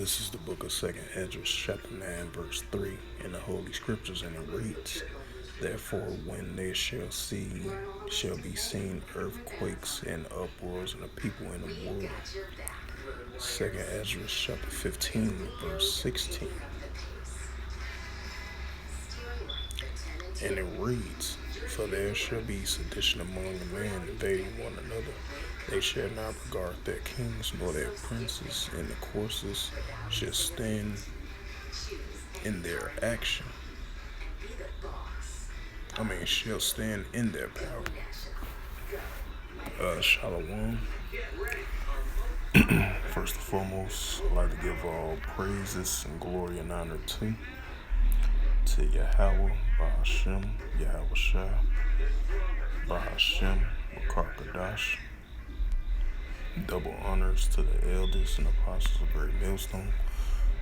This is the book of 2nd Ezra, chapter 9, verse 3 in the Holy Scriptures, and it reads, Therefore, when there shall be seen earthquakes and uproars and the people in the world. 2nd Ezra, chapter 15, verse 16. And it reads, For there shall be sedition among the men, invading one another. They shall not regard their kings nor their princes, and the courses shall stand in their action. Shall stand in their power. Shalom. First and foremost, I'd like to give all praises and glory and honor to Yahweh, Bahashem, Yahweh Shah, Bahashem, Makar-Kadash. Double honors to the elders and apostles of Great Millstone,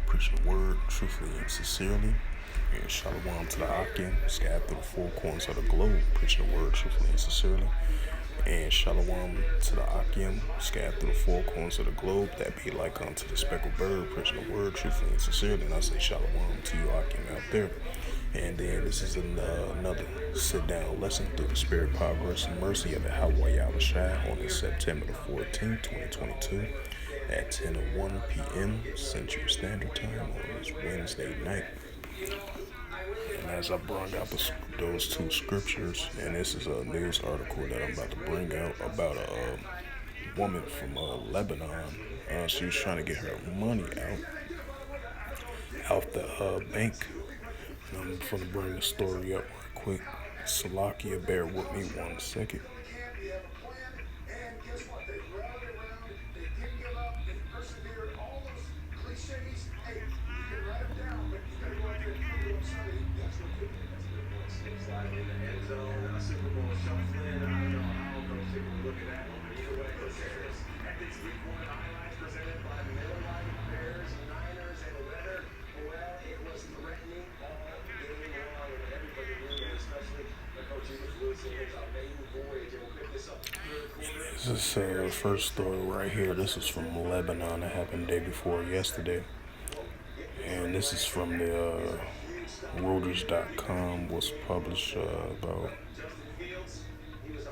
preaching the word truthfully and sincerely. And shalom to the Akim, scattered through the four corners of the globe, preaching the word truthfully and sincerely. And shalom to the Akim, scattered through the four corners of the globe, that be like unto the speckled bird, preaching the word truthfully and sincerely. And I say shalom to you Akim out there. And then this is another sit-down lesson through the spirit, power, grace, and mercy of the Yahweh Shai on this September the 14th, 2022 at 10:01 p.m. Central Standard Time on this Wednesday night. And as I brought out those two scriptures, and this is a news article that I'm about to bring out about a woman from Lebanon. She was trying to get her money out the bank. And I'm going to bring the story up right quick. Salakia, bear with me 1 second. This is the first story right here. This is from Lebanon. It happened the day before yesterday. And this is from the Reuters.com. Was published about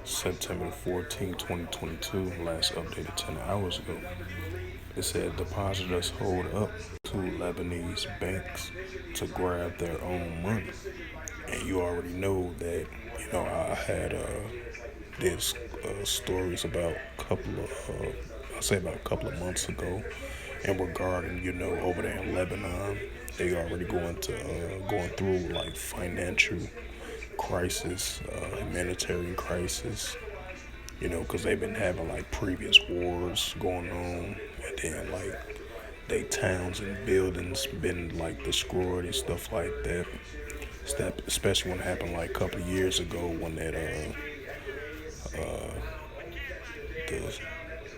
September 14, 2022. Last updated 10 hours ago. It said depositors hold up two Lebanese banks to grab their own money. And you already know that, I had did stories about a couple of months ago, and regarding over there in Lebanon, they already going through like financial crisis, humanitarian crisis, because they've been having like previous wars going on, and then like they towns and buildings been like destroyed and stuff like that. Especially when it happened like a couple of years ago when that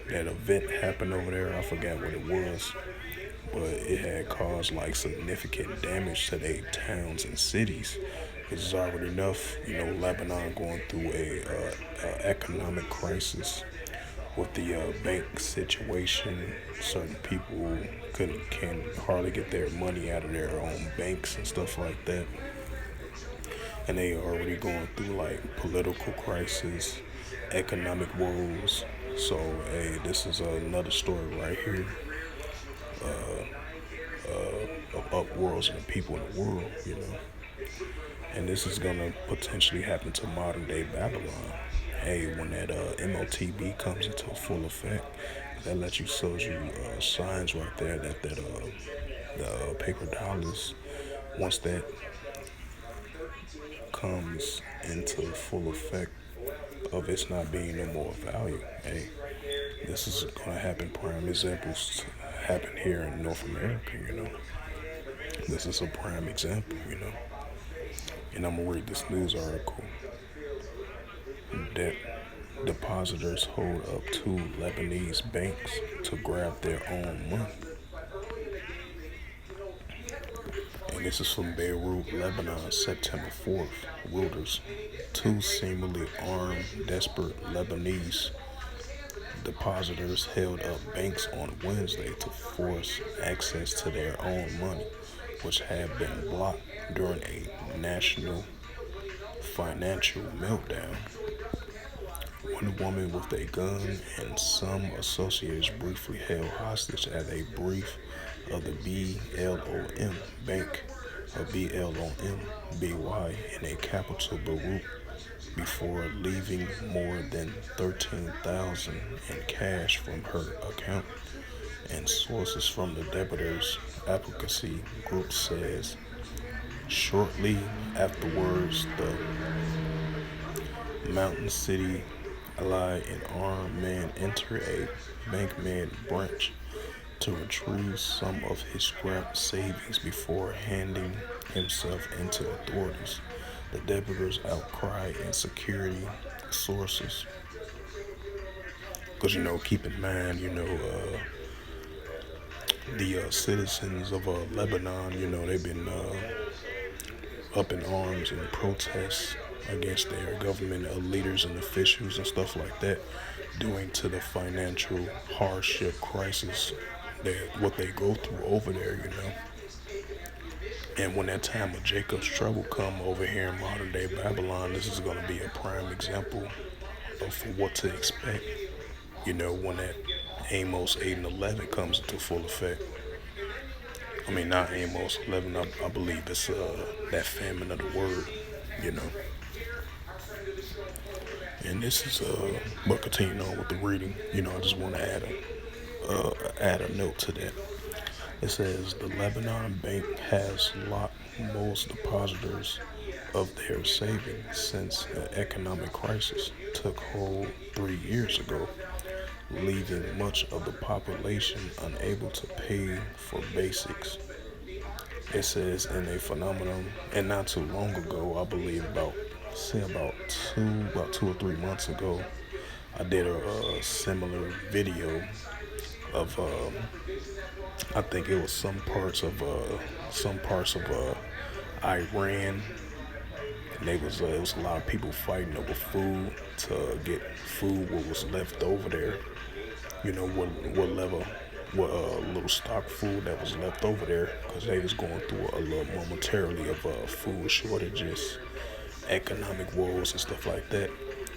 event happened over there. I forgot what it was, but it had caused like significant damage to their towns and cities. It's already enough, Lebanon going through a economic crisis with the bank situation. Certain people can hardly get their money out of their own banks and stuff like that. And they are already going through like political crisis, economic woes. So, hey, this is another story right here of upworlds and the people in the world, And this is gonna potentially happen to modern day Babylon. Hey, when that MOTB comes into full effect, that lets you signs right there that the paper dollars, once that comes into full effect of its not being no more value. Hey, this is gonna happen. Prime examples happen here in North America, This is a prime example, And I'm gonna read this news article. That depositors hold up two Lebanese banks to grab their own money. And this is from Beirut, Lebanon, September 4th. Reuters. Two seemingly armed, desperate Lebanese Depositors held up banks on Wednesday to force access to their own money, which had been blocked during a national financial meltdown. One woman with a gun and some associates briefly held hostage at a brief of the BLOM Bank of BLOM BY in a capital Beirut before leaving more than 13,000 in cash from her account. And sources from the Depositors advocacy group says shortly afterwards the Mountain City ally and armed man entered a Bankman branch to retrieve some of his scrap savings before handing himself into authorities. The debaters outcry and security sources. Because, keep in mind, the citizens of Lebanon, they've been up in arms and protests against their government leaders and officials and stuff like that, due to the financial hardship crisis that what they go through over there. And when that time of Jacob's trouble come over here in modern day Babylon, this is going to be a prime example of what to expect. When that Amos 8 and 11 comes into full effect. I mean, not Amos 11. I believe it's that famine of the word. You know. And this is but continuing on with the reading. I just want to add a note to that. It says the Lebanon Bank has locked most depositors of their savings since the economic crisis took hold 3 years ago, leaving much of the population unable to pay for basics. It says in a phenomenon, and not too long ago, I believe about 2 or 3 months ago, I did a similar video of I think it was some parts of Iran, and it was a lot of people fighting over food to get food what was left over there. What little stock food that was left over there, because they was going through a little momentarily of food shortages, economic woes and stuff like that.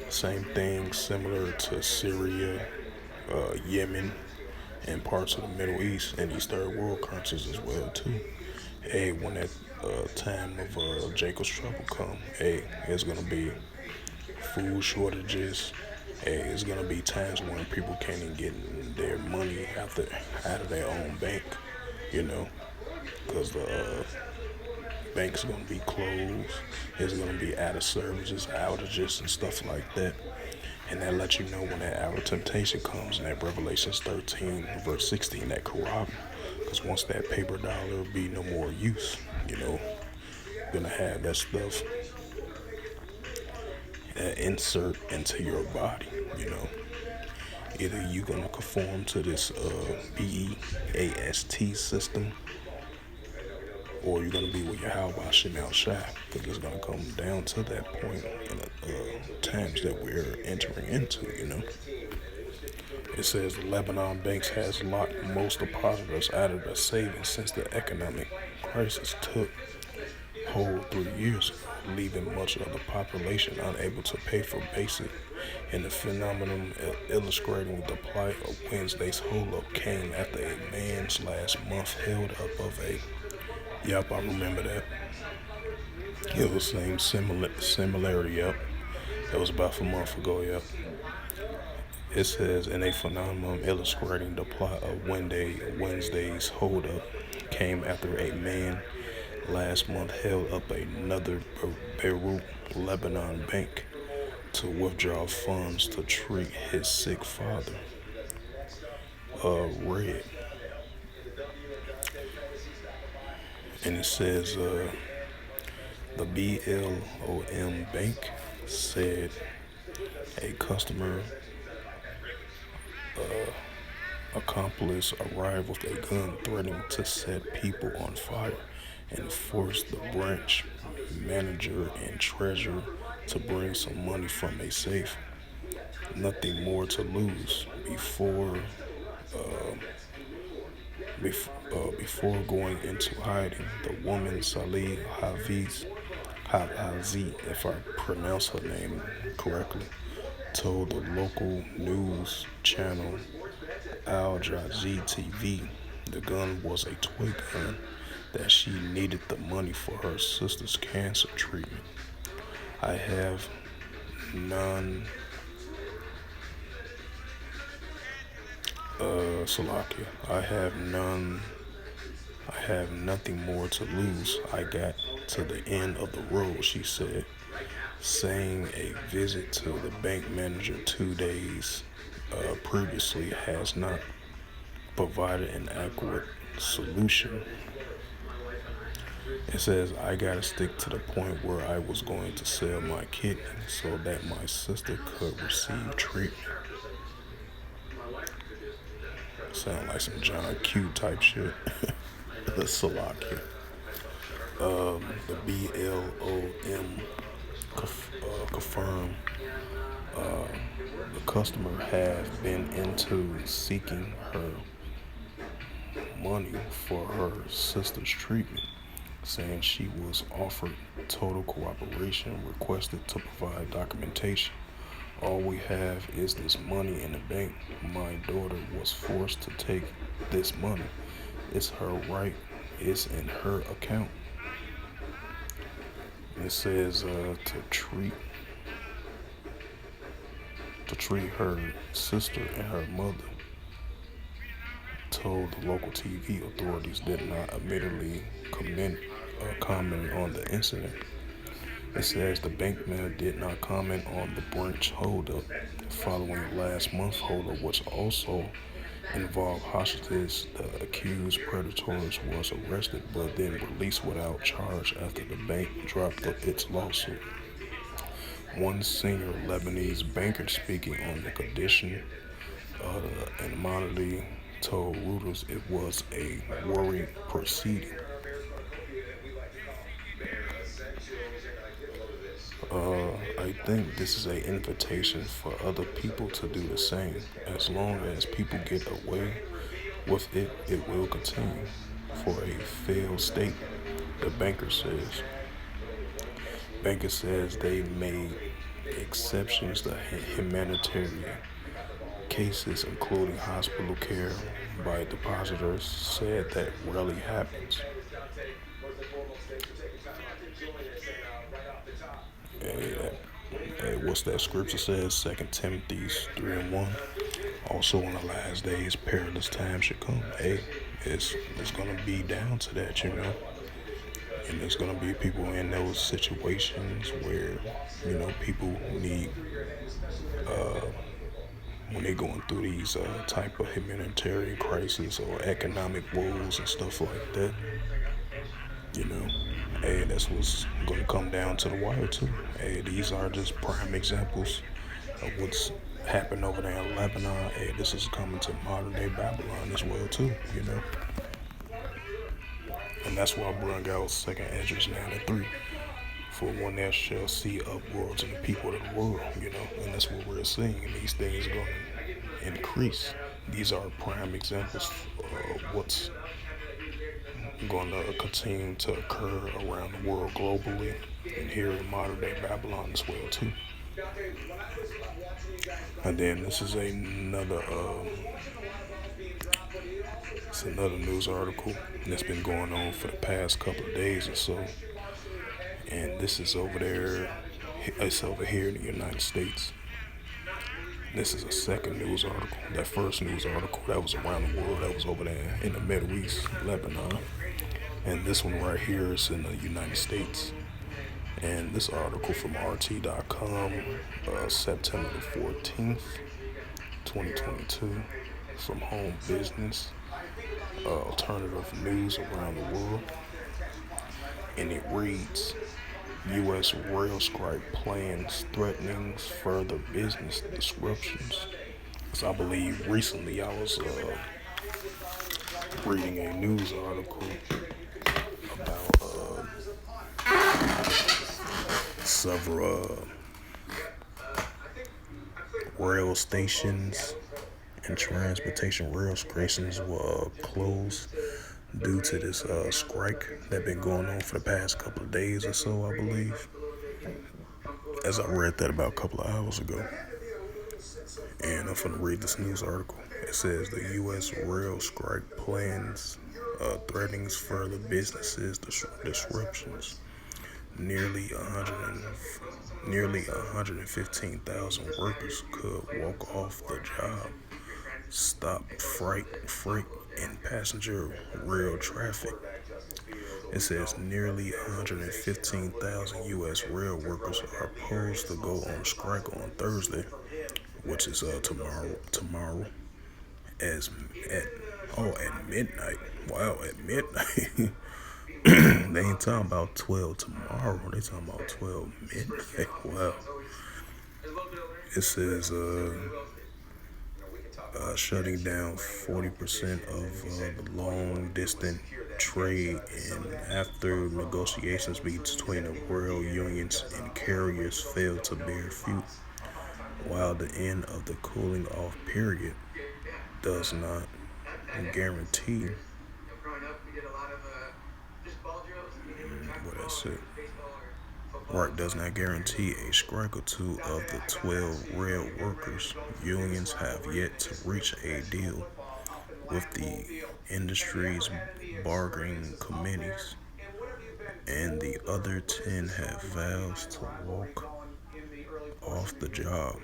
Same thing similar to Syria, Yemen, and parts of the Middle East and these third world countries as well too. Hey, when that time of Jacob's trouble come, hey, it's gonna be food shortages. Hey, it's gonna be times when people can't even get their money out of their own bank, because the bank's gonna be closed. It's gonna be out of services, outages, and stuff like that. And that lets you know when that hour of temptation comes in that Revelations 13, verse 16, that corrupt. Because once that paper dollar be no more use, gonna have that stuff insert into your body, Either you gonna conform to this BEAST system, or you're gonna be with your Yahweh out shy, because it's gonna come down to that point in the times that we're entering into. It says the Lebanon banks has locked most depositors out of their savings since the economic crisis took hold 3 years ago, leaving much of the population unable to pay for basic. And the phenomenon illustrating the plight of Wednesday's holdup came after a man's last month held up of a. Yep, I remember that. It was same similarity. Yep, that was about a month ago. Yep. It says in a phenomenon illustrating the plot of Wednesday's holdup came after a man last month held up another Beirut, Lebanon bank to withdraw funds to treat his sick father. Red. And it says the BLOM bank said a customer accomplice arrived with a gun threatening to set people on fire and forced the branch manager and treasurer to bring some money from a safe. Nothing more to lose, before before going into hiding. The woman Salih Hafiz, if I pronounce her name correctly, told the local news channel Al Jazeera TV the gun was a toy gun, that she needed the money for her sister's cancer treatment. I have none, Salakia. I have nothing more to lose. I got to the end of the road, she said, saying a visit to the bank manager 2 days previously has not provided an accurate solution. It says, I gotta stick to the point where I was going to sell my kidney so that my sister could receive treatment. Sound like some John Q type shit. Salaki. The BLOM confirmed the customer have been into seeking her money for her sister's treatment, saying she was offered total cooperation, requested to provide documentation. All we have is this money in the bank. My daughter was forced to take this money. It's her right. It's in her account. It says to treat her sister and her mother. Told the local TV authorities did not immediately comment on the incident. It says the bank man did not comment on the branch holdup following last month's holdup, which also involved hostages. The accused Predators was arrested but then released without charge after the bank dropped its lawsuit. One senior Lebanese banker speaking on the condition of the anomaly told Reuters it was a worrying proceeding. I think this is an invitation for other people to do the same. As long as people get away with it, it will continue. For a failed state, the banker says. Banker says they made exceptions to humanitarian cases, including hospital care by depositors, said that rarely happens. Hey, what's that scripture says? 2 Timothy 3:1. Also, in the last days, perilous times should come. Hey, it's gonna be down to that, you know. And there's gonna be people in those situations where, you know, people need when they're going through these type of humanitarian crises or economic woes and stuff like that. You know, hey, that's what's going to come down to the wire too. Hey, these are just prime examples of what's happened over there in Lebanon. Hey, this is coming to modern day Babylon as well too. You know, and that's why I brought out Second Esdras 9:3. For one that shall see upwards in the people of the world, you know, and that's what we're seeing. And these things are going to increase. These are prime examples of what's going to continue to occur around the world globally and here in modern day Babylon as well too. And then this is another it's another news article that's been going on for the past couple of days or so. And this is over there, it's over here in the United States. This is a second news article. That first news article, that was around the world, that was over there in the Middle East, Lebanon. And this one right here is in the United States. And this article from RT.com, September the 14th, 2022, from Home Business, alternative news around the world. And it reads, U.S. rail strike plans threatening further business disruptions. So I believe recently I was reading a news article about several rail stations and transportation rail stations were closed due to this strike that been going on for the past couple of days or so, I believe. As I read that about a couple of hours ago. And I'm finna read this news article. It says the U.S. rail strike plans threatens further businesses disruptions. Nearly 115,000 workers could walk off the job. Stop freight, and passenger rail traffic. It says nearly 115,000 U.S. rail workers are posed to go on strike on Thursday, which is tomorrow, as at at midnight. Wow, at midnight. They ain't talking about 12 tomorrow. They talking about 12 midnight. Wow. It says shutting down 40% of the long distance trade, and after negotiations between the rail unions and carriers failed to bear fruit, while the end of the cooling off period does not guarantee what I said. Right, does not guarantee a strike or two of the 12 rail workers. Unions have yet to reach a deal with the industry's bargaining committees, and the other 10 have vows to walk off the job,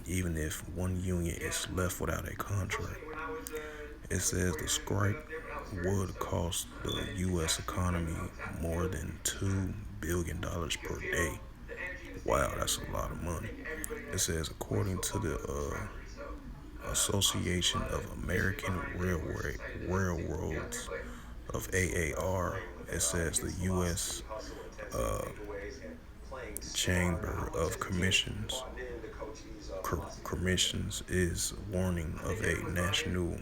even if one union is left without a contract. It says the strike would cost the U.S. economy more than $2 billion per day. Wow, that's a lot of money. It says, according to the Association of American Railroads of AAR, it says the U.S. Chamber of Commissions is warning of a national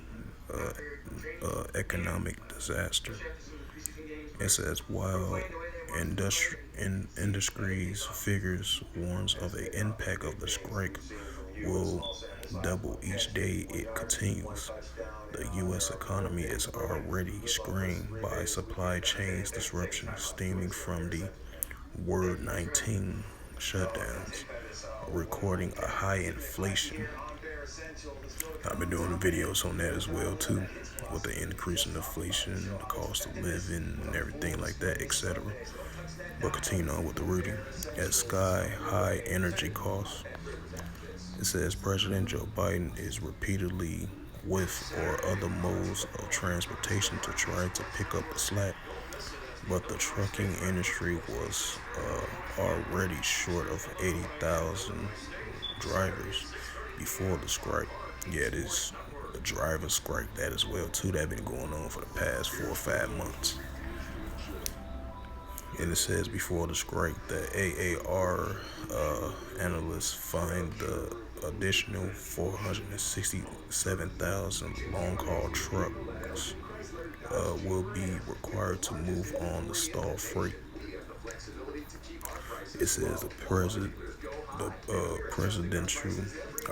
uh, economic disaster. It says while industry's figures warns of the impact of the strike will double each day it continues. The U.S. economy is already screened by supply chain disruptions stemming from the Word 19 shutdowns, recording a high inflation. I've been doing videos on that as well too, with the increase in inflation, the cost of living, and everything like that, etc. But continue on with the reading. At sky high energy costs, it says President Joe Biden is repeatedly with or other modes of transportation to try to pick up the slack, but the trucking industry was already short of 80,000 drivers before the strike. Yeah, this the driver strike that as well too. That been going on for the past 4 or 5 months. And it says before the strike, the AAR analysts find the additional 467,000 long-haul trucks will be required to move on the stalled freight. It says the presidential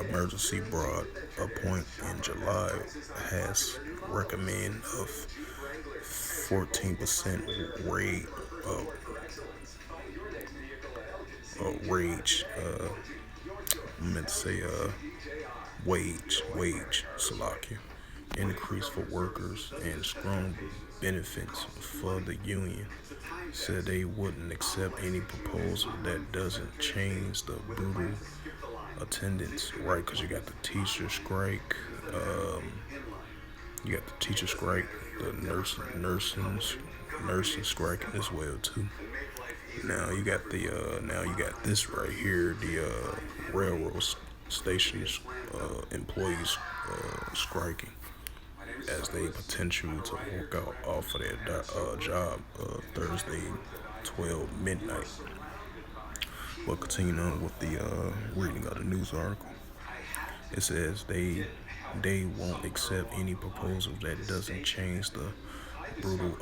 emergency brought a point in July has recommend of 14% uh, rage. I meant to say wage, Salakia, increase for workers and strong benefits for the union. Said they wouldn't accept any proposal that doesn't change the brutal attendance, right? Because you got the teacher strike, you got the teacher strike, the nursing striking as well too. Now you got this right here, the railroad stations employees striking as they potential to walk out off of their job Thursday 12 midnight. But continuing on with the reading of the news article, it says they won't accept any proposal that doesn't change the brutal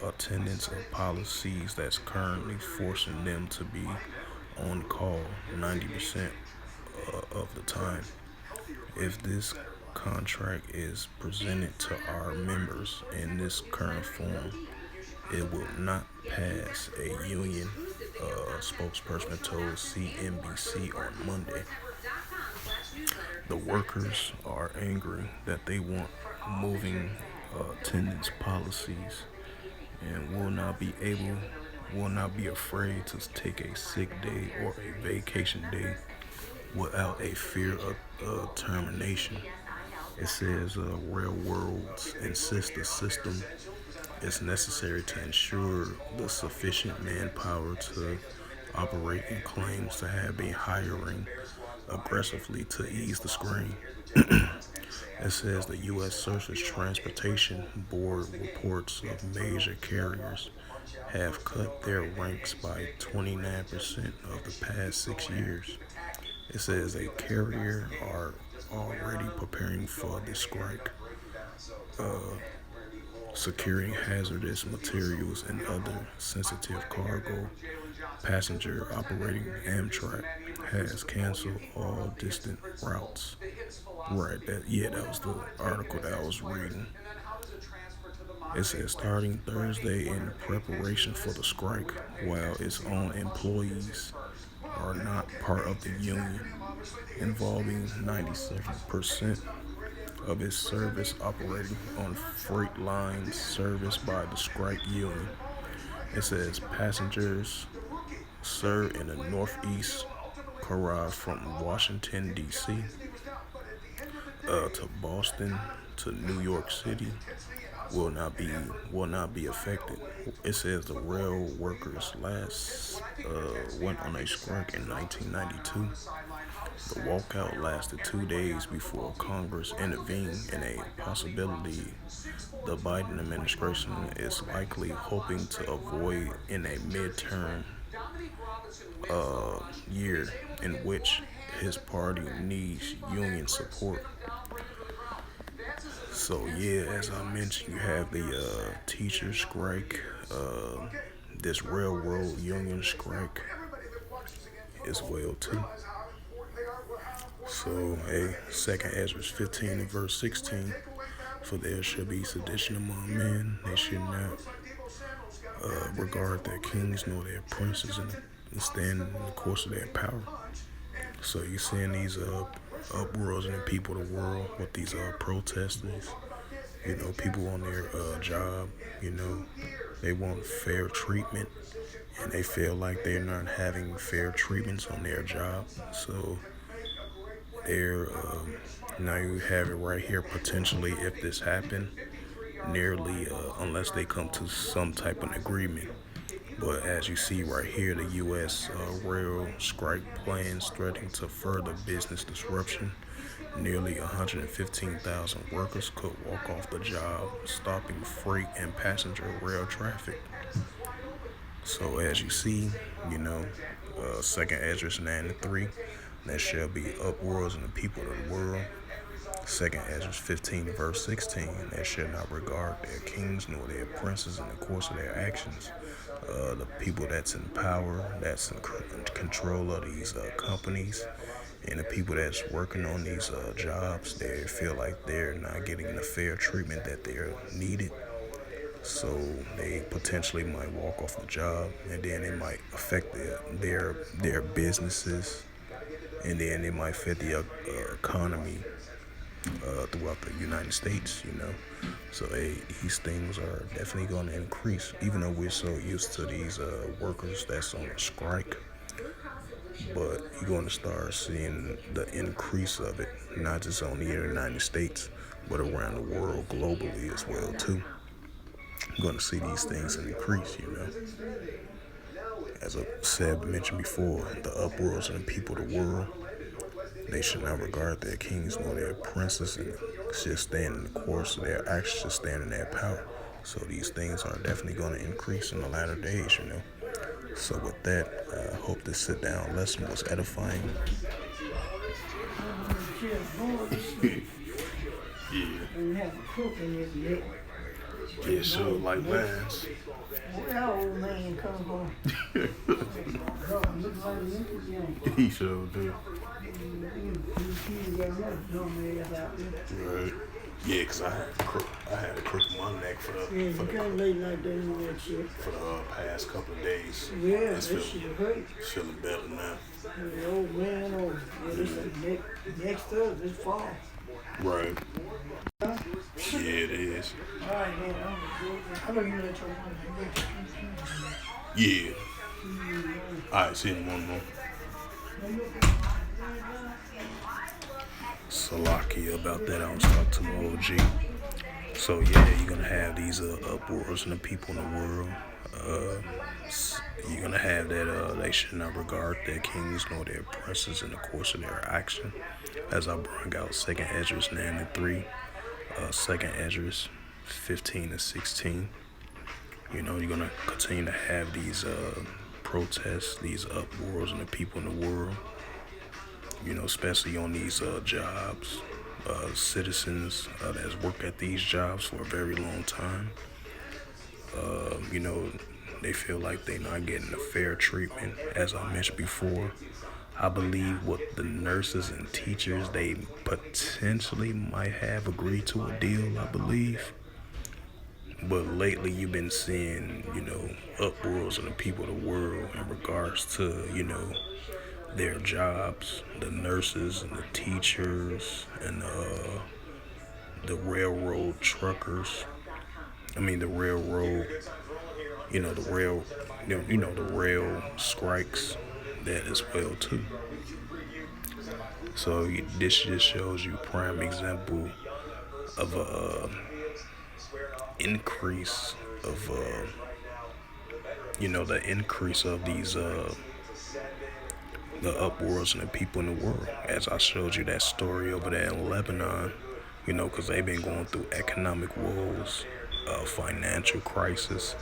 attendance of policies that's currently forcing them to be on call 90% of the time. If this contract is presented to our members in this current form, it will not pass, a union spokesperson told CNBC on Monday. The workers are angry that they want moving attendance policies and will not be afraid to take a sick day or a vacation day without a fear of termination. It says railroads insist the system is necessary to ensure the sufficient manpower to operate and claims to have been hiring aggressively to ease the strain. It says the U.S. Surface Transportation Board reports of major carriers have cut their ranks by 29% of the past 6 years. It says a carrier are already preparing for the strike, securing hazardous materials and other sensitive cargo. Passenger operating Amtrak has canceled all distant routes. Right, that was the article that I was reading. It says starting Thursday in preparation for the strike, while its own employees are not part of the union, involving 97% of its service operating on freight lines serviced by the strike union. It says passengers served in the Northeast corridor from Washington, D.C. To Boston to New York City will not be affected. It says the rail workers last went on a strike in 1992. The walkout lasted 2 days before Congress intervened in a possibility the Biden administration is likely hoping to avoid in a midterm year in which his party needs union support. So yeah, as I mentioned, you have the teacher strike, this railroad union strike as well too. So, Second Ezra 15 and verse 16, for there shall be sedition among men, they should not regard their kings nor their princes and stand in the course of their power. So you're seeing these uproars in the people of the world with these protesters, people on their job, they want fair treatment and they feel like they're not having fair treatments on their job. So they're now you have it right here potentially if this happened nearly unless they come to some type of agreement. But as you see right here, the U.S. Rail strike plans threatening to further business disruption. Nearly 115,000 workers could walk off the job, stopping freight and passenger rail traffic. So as you see, 2nd Ezra 9-3, there shall be uproars in the people of the world. 2nd Ezra 15 verse 16, they shall not regard their kings nor their princes in the course of their actions. The people that's in power, that's in control of these companies, and the people that's working on these jobs, they feel like they're not getting the fair treatment that they're needed. So they potentially might walk off the job, and then it might affect their businesses, and then it might affect the economy throughout the United States, So these things are definitely going to increase, even though we're so used to these workers that's on a strike. But you're going to start seeing the increase of it, not just on the United States, but around the world globally as well, too. You're going to see these things increase, As I mentioned before, the uproars in the people of the world, they should not regard their kings nor their princes and should stand in the course of their actions, should stand in their power. So these things are definitely going to increase in the latter days, So with that, I hope this sit-down lesson was edifying. Yeah, sure, like Lance. Where old man come from? He sure do. You got another dumbass out there. Right. Yeah, 'cause I had a crook in my neck Yeah, you can't lay like that in that shit. for the past couple of days. Yeah, It's that shit hurt. feeling better now. The old man over. Yeah, this is next up, this fall. Right. Yeah, it is. All right, man. I'm gonna let your money. Yeah. Alright, see you in a moment. Salakia about that. I was talking to my OG. So yeah, you're gonna have these uproars in the people in the world. You're gonna have that they should not regard their kings nor their princes in the course of their action. As I bring out 2nd Esdras 9-3, 2nd Esdras 15-16. You know, you're gonna continue to have these protests, these uproars in the people in the world. You know, especially on these jobs. Citizens that's worked at these jobs for a very long time. You know, they feel like they're not getting a fair treatment. As I mentioned before, I believe what the nurses and teachers, they potentially might have agreed to a deal, I believe. But lately you've been seeing, you know, uproars in the people of the world in regards to, you know, their jobs, the nurses and the teachers and the railroad truckers. I mean the railroad, you know, the rail strikes that as well too. So this just shows you prime example of a increase of you know, the increase of these the uproars and the people in the world. As I showed you that story over there in Lebanon, you know, because they've been going through economic woes, financial crisis,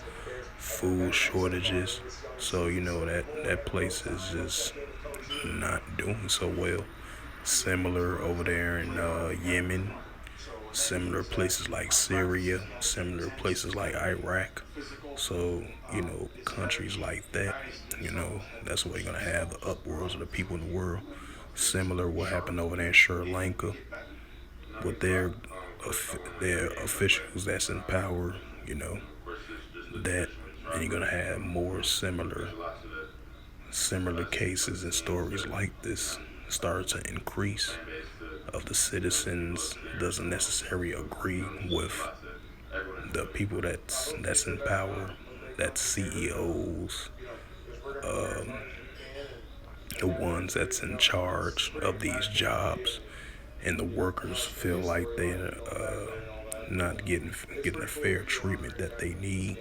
food shortages. So, you know, that place is just not doing so well. Similar over there in Yemen, similar places like Syria, similar places like Iraq. So, you know, countries like that, you know, that's where you're going to have the uproars of the people in the world. Similar what happened over there in Sri Lanka with their officials that's in power, you know, that, and you're going to have more similar cases and stories like this start to increase of the citizens doesn't necessarily agree with the people that's in power, that's CEOs, the ones that's in charge of these jobs, and the workers feel like they're not getting a fair treatment that they need,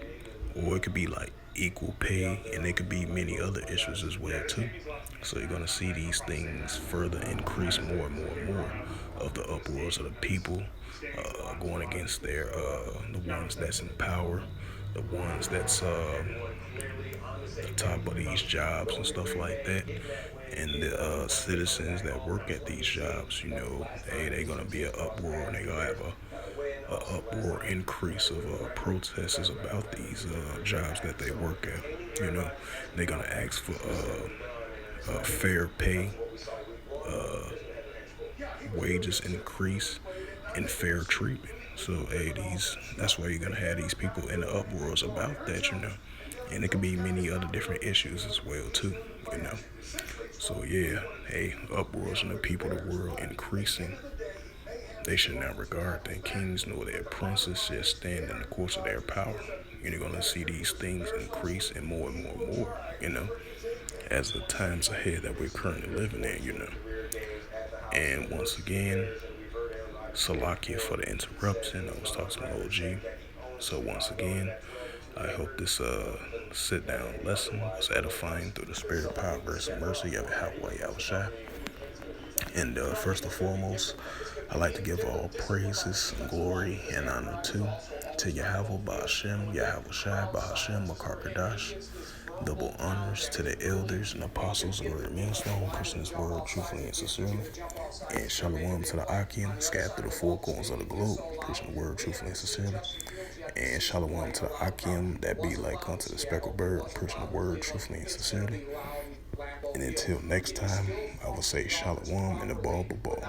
or it could be like equal pay, and it could be many other issues as well too. So you're gonna see these things further increase more and more and more of the uproars of the people going against their the ones that's in power, the ones that's the top of these jobs and stuff like that, and the citizens that work at these jobs. You know, they're gonna be an uproar, and they're gonna have a uproar increase of protesters about these jobs that they work at. You know, they're gonna ask for fair pay, wages increase, and fair treatment. So, that's why you're gonna have these people in the uproars about that, you know. And it could be many other different issues as well too, you know. So yeah, uproars in the people of the world increasing. They should not regard their kings nor their princes, just stand in the course of their power. You're gonna see these things increase and more and more and more, you know, as the times ahead that we're currently living in, you know. And once again, Salakia for the interruption. I was talking to my OG. So once again, I hope this sit down lesson was edifying through the spirit, power, grace, and mercy of Yahweh Yahushua. And first and foremost, I like to give all praises, glory, and honor to Yahweh Ba'Hashem, Yahweh Shai Ba'Hashem, Makarkadash. Double honors to the elders and apostles of the millstone, preaching this word truthfully and sincerely. And shalom to the Akim, scattered through the four corners of the globe, preaching the word truthfully and sincerely. And shalom to the Akim that be like unto the speckled bird, preaching the word truthfully and sincerely. And until next time, I will say shalom and a ball.